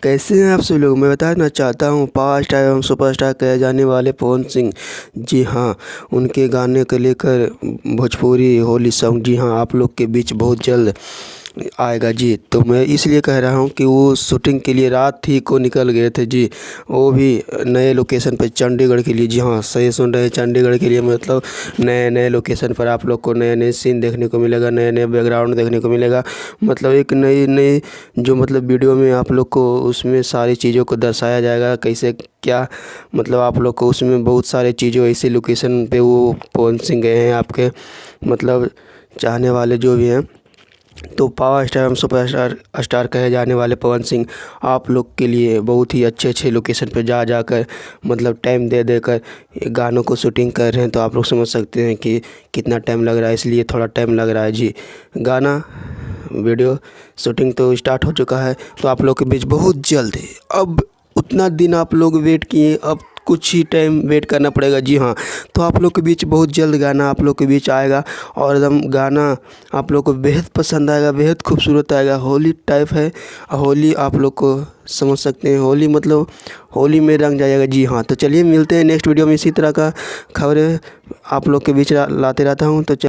कैसे हैं आप सभी लोग। मैं बताना चाहता हूँ पावर स्टार एवं सुपरस्टार कहे जाने वाले पवन सिंह, जी हाँ, उनके गाने को लेकर भोजपुरी होली सॉन्ग जी हाँ आप लोग के बीच बहुत जल्द आएगा जी। तो मैं इसलिए कह रहा हूँ कि वो शूटिंग के लिए रात ही को निकल गए थे जी, वो भी नए लोकेशन पे चंडीगढ़ के लिए। जी हाँ, सही सुन रहे हैं, चंडीगढ़ के लिए। मतलब नए नए लोकेशन पर आप लोग को नए नए सीन देखने को मिलेगा, नए नए बैकग्राउंड देखने को मिलेगा। मतलब एक नई नई जो मतलब वीडियो में आप लोग को उसमें सारी चीज़ों को दर्शाया जाएगा, कैसे क्या मतलब आप लोग को उसमें बहुत सारी चीज़ों ऐसी लोकेशन पे वो पवन सिंह गए हैं आपके मतलब चाहने वाले जो भी हैं। तो पावर स्टार एवं सुपर स्टार कहे जाने वाले पवन सिंह आप लोग के लिए बहुत ही अच्छे अच्छे लोकेशन पे जा जाकर मतलब टाइम दे देकर गानों को शूटिंग कर रहे हैं। तो आप लोग समझ सकते हैं कि कितना टाइम लग रहा है, इसलिए थोड़ा टाइम लग रहा है जी। गाना वीडियो शूटिंग तो स्टार्ट हो चुका है, तो आप लोग के बीच बहुत जल्द है। अब उतना दिन आप लोग वेट किए, अब कुछ ही टाइम वेट करना पड़ेगा। जी हाँ, तो आप लोग के बीच बहुत जल्द गाना आप लोग के बीच आएगा और एकदम गाना आप लोग को बेहद पसंद आएगा, बेहद खूबसूरत आएगा। होली टाइप है, होली आप लोग को समझ सकते हैं, होली मतलब होली में रंग जाएगा। जी हाँ, तो चलिए मिलते हैं नेक्स्ट वीडियो में। इसी तरह का खबरें आप लोग के बीच लाते रहता हूँ। तो